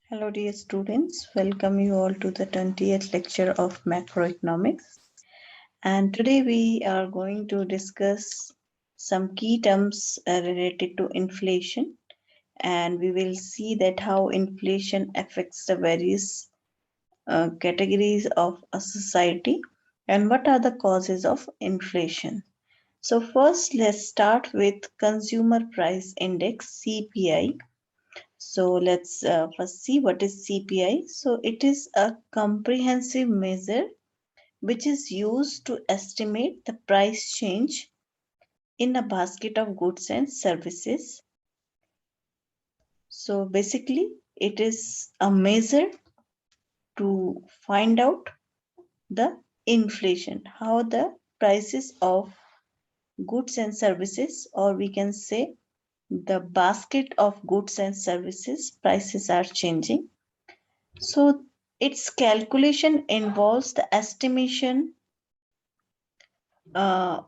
Hello dear students, welcome you all to the 20th lecture of macroeconomics. And today we are going to discuss some key terms related to inflation, and we will see that how inflation affects the various categories of a society and what are the causes of inflation. So first let's start with Consumer Price Index CPI. So let's first see what is CPI. So it is a comprehensive measure which is used to estimate the price change in a basket of goods and services. So basically, it is a measure to find out the inflation, how the prices of goods and services, or we can say the basket of goods and services prices are changing. So its calculation involves the uh,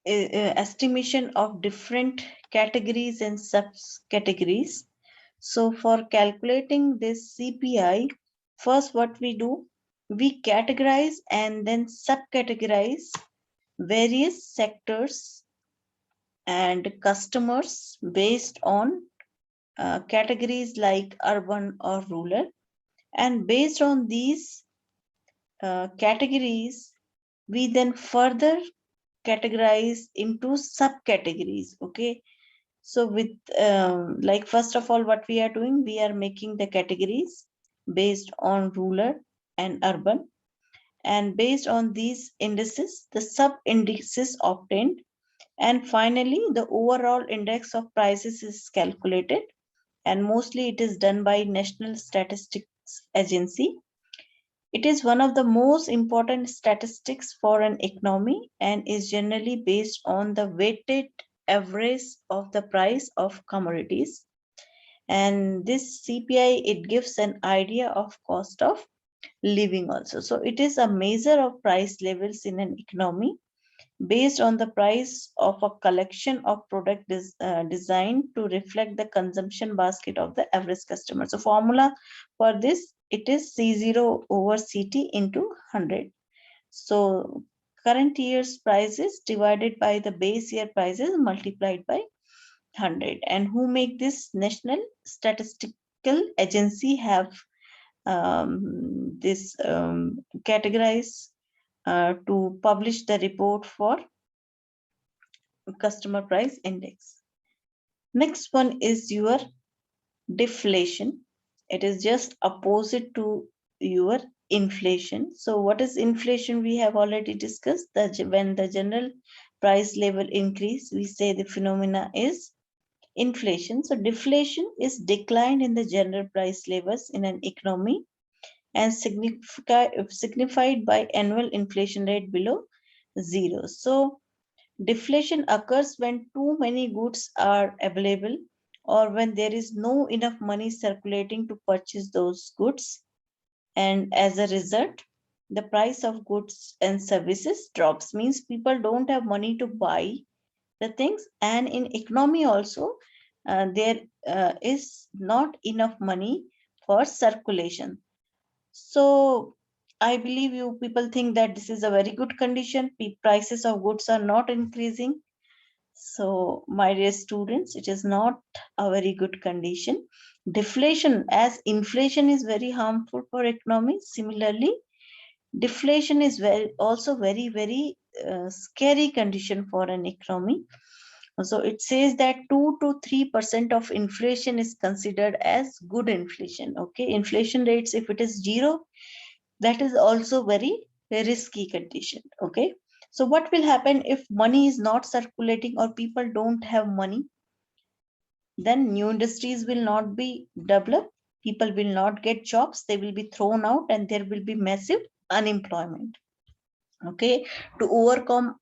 estimation of different categories and subcategories. So for calculating this CPI, first what we do, we categorize and then subcategorize various sectors and customers based on categories like urban or rural. And based on these categories, we then further categorize into subcategories. Okay, so with like first of all, what we are doing, we are making the categories based on rural and urban, and based on these indices, the sub indices obtained, and finally the overall index of prices is calculated, and mostly it is done by National Statistics Agency. It is one of the most important statistics for an economy and is generally based on the weighted average of the price of commodities. And this CPI, it gives an idea of cost of living also. So it is a measure of price levels in an economy based on the price of a collection of product designed to reflect the consumption basket of the average customer. So formula for this, it is C0 over CT into 100. So current year's prices divided by the base year prices multiplied by 100. And who make this? National Statistical Agency have this categorize to publish the report for customer price index. Next one is your deflation. It is just opposite to your inflation. So what is inflation? We have already discussed that when the general price level increase, we say the phenomena is inflation. So deflation is decline in the general price levels in an economy and signified by annual inflation rate below zero. So deflation occurs when too many goods are available or when there is no enough money circulating to purchase those goods. And as a result, the price of goods and services drops, means people don't have money to buy the things. And in economy also, there is not enough money for circulation. So I believe you people think that this is a very good condition. Prices of goods are not increasing. So, my dear students, it is not a very good condition. Deflation, as inflation is very harmful for economy, similarly, deflation is also very scary condition for an economy. So it says that 2 to 3% of inflation is considered as good inflation. Okay, inflation rates, if it is zero, that is also very risky condition. Okay, so what will happen if money is not circulating or people don't have money? Then new industries will not be developed, people will not get jobs, they will be thrown out, and there will be massive unemployment. Okay, to overcome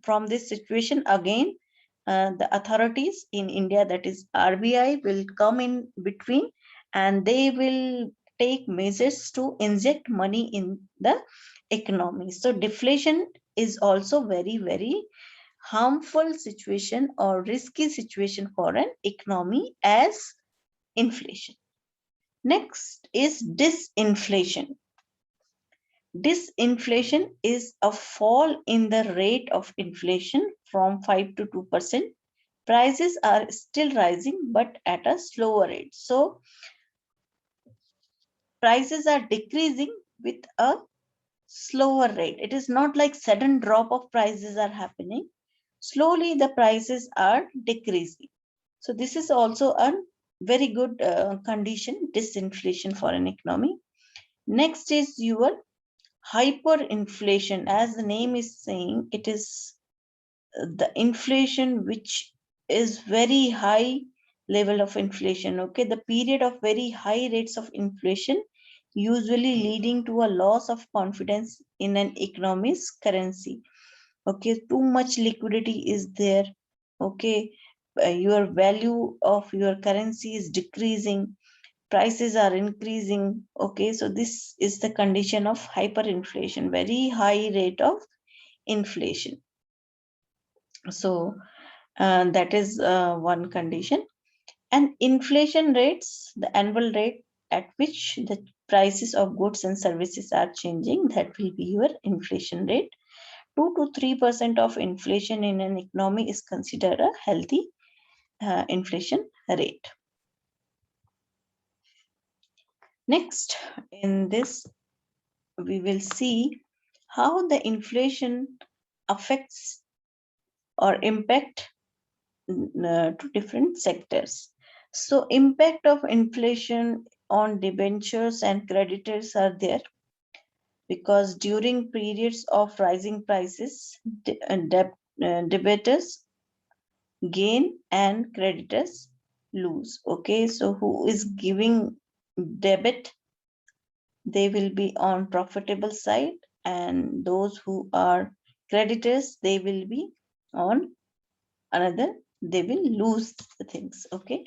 from this situation, again the authorities in India, that is RBI, will come in between, and they will take measures to inject money in the economy. So deflation is also very harmful situation or risky situation for an economy as inflation. Next is disinflation. Disinflation is a fall in the rate of inflation from 5 to 2%. Prices are still rising, but at a slower rate. So prices are decreasing with a slower rate. It is not like sudden drop of prices are happening. Slowly the prices are decreasing. So this is also a very good condition, disinflation for an economy. Next is your hyperinflation. As the name is saying, it is the inflation which is very high level of inflation. Okay, the period of very high rates of inflation usually leading to a loss of confidence in an economy's currency. Okay, too much liquidity is there. Okay, your value of your currency is decreasing, prices are increasing. Okay, so this is the condition of hyperinflation, very high rate of inflation. So that is one condition. And inflation rates, the annual rate at which the prices of goods and services are changing, that will be your inflation rate. 2 to 3% of inflation in an economy is considered a healthy inflation rate. Next, in this, we will see how the inflation affects or impact to different sectors. So impact of inflation on debentures and creditors are there, because during periods of rising prices, debtors gain and creditors lose. Okay, so who is giving debit, they will be on profitable side, and those who are creditors, they will be on another, they will lose the things. Okay,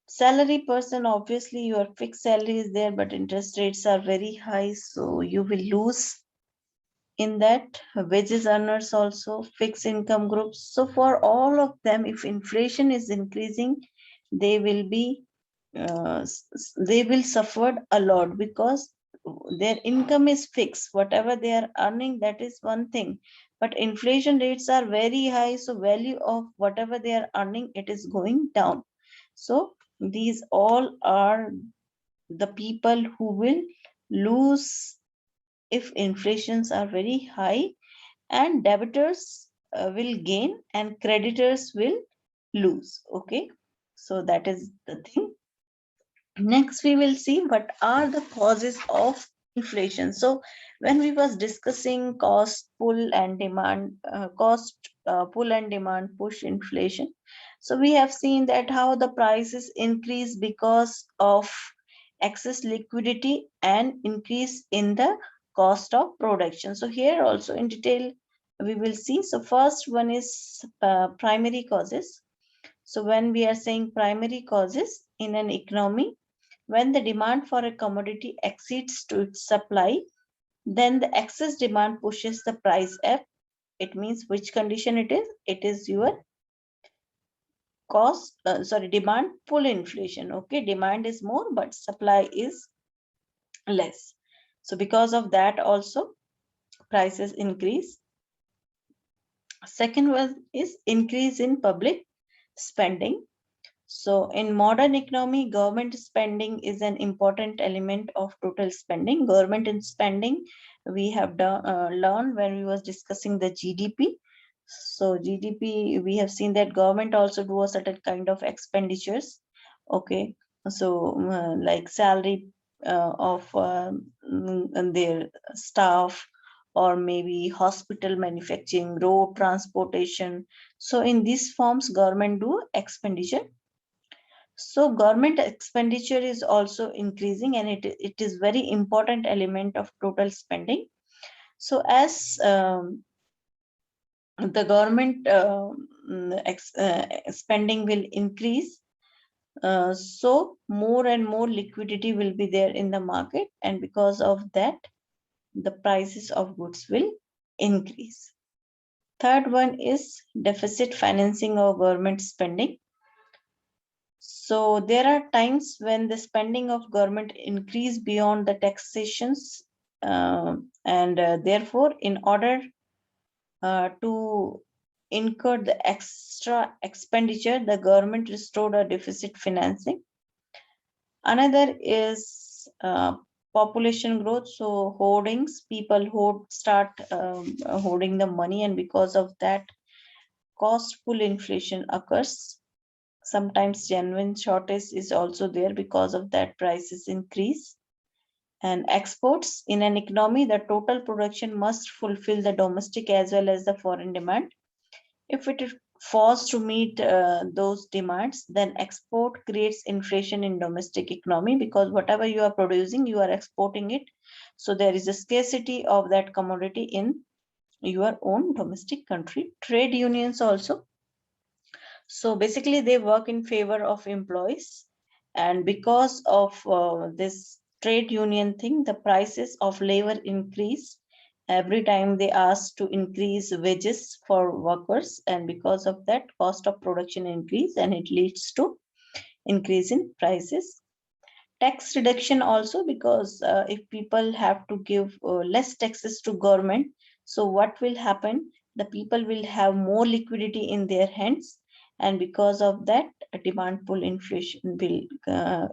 salary person, obviously your fixed salary is there, but interest rates are very high, so you will lose in that. Wages earners also, fixed income groups. So for all of them, if inflation is increasing, they will be they will suffer a lot, because their income is fixed. Whatever they are earning, that is one thing, but inflation rates are very high, so value of whatever they are earning, it is going down. So these all are the people who will lose if inflations are very high, and debtors will gain and creditors will lose. Okay, so that is the thing. Next, we will see what are the causes of inflation. So when we was discussing cost pull and demand, cost pull and demand push inflation, so we have seen that how the prices increase because of excess liquidity and increase in the cost of production. So here also in detail we will see. So first one is primary causes. So when we are saying primary causes in an economy, when the demand for a commodity exceeds to its supply, then the excess demand pushes the price up. It means which condition it is? It is your demand pull inflation. Okay, demand is more, but supply is less. So because of that also prices increase. Second one is increase in public spending. So in modern economy, government spending is an important element of total spending. Government in spending, we have learned when we was discussing the GDP. So GDP, we have seen that government also do a certain kind of expenditures. Okay, so like salary of their staff, or maybe hospital, manufacturing, road transportation. So in these forms, government do expenditure. So government expenditure is also increasing, and it is very important element of total spending. So as the government spending will increase, so more and more liquidity will be there in the market, and because of that, the prices of goods will increase. Third one is deficit financing of government spending. So there are times when the spending of government increase beyond the taxations, and therefore, in order to incur the extra expenditure, the government restored a deficit financing. Another is population growth. So hoardings, people start hoarding the money, and because of that, cost pull inflation occurs. Sometimes genuine shortage is also there, because of that prices increase. And exports, in an economy, the total production must fulfill the domestic as well as the foreign demand. If it is forced to meet those demands, then export creates inflation in domestic economy, because whatever you are producing, you are exporting it. So there is a scarcity of that commodity in your own domestic country. Trade unions also, so basically they work in favor of employees, and because of this trade union thing, the prices of labor increase every time they ask to increase wages for workers, and because of that, cost of production increase, and it leads to increase in prices. Tax reduction also, because if people have to give less taxes to government, so what will happen, the people will have more liquidity in their hands, and because of that, a demand pull inflation will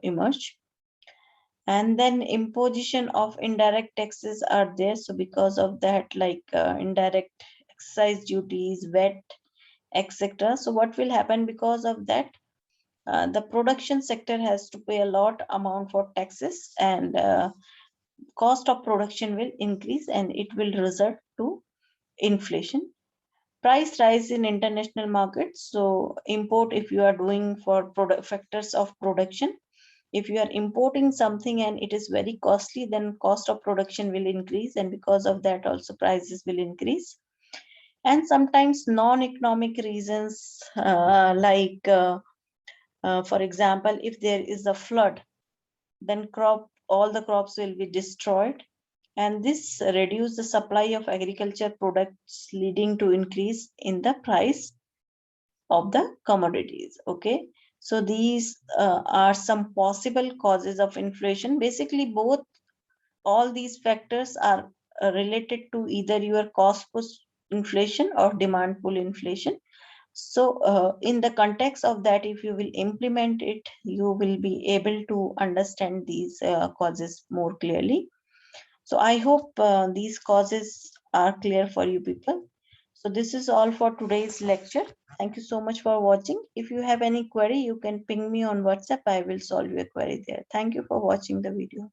emerge. And then imposition of indirect taxes are there, so because of that, like indirect excise duties, VAT, etc. So what will happen, because of that, the production sector has to pay a lot amount for taxes, and cost of production will increase, and it will result to inflation. Price rise in international markets. So import, if you are doing for product factors of production, if you are importing something and it is very costly, then cost of production will increase, and because of that also prices will increase. And sometimes non-economic reasons, for example, if there is a flood, then all the crops will be destroyed, and this reduce the supply of agriculture products, leading to increase in the price of the commodities. Okay, so these are some possible causes of inflation. Basically, both all these factors are related to either your cost push inflation or demand pull inflation. So in the context of that, if you will implement it, you will be able to understand these causes more clearly. So I hope these causes are clear for you people. So this is all for today's lecture. Thank you so much for watching. If you have any query, you can ping me on WhatsApp. I will solve your query there. Thank you for watching the video.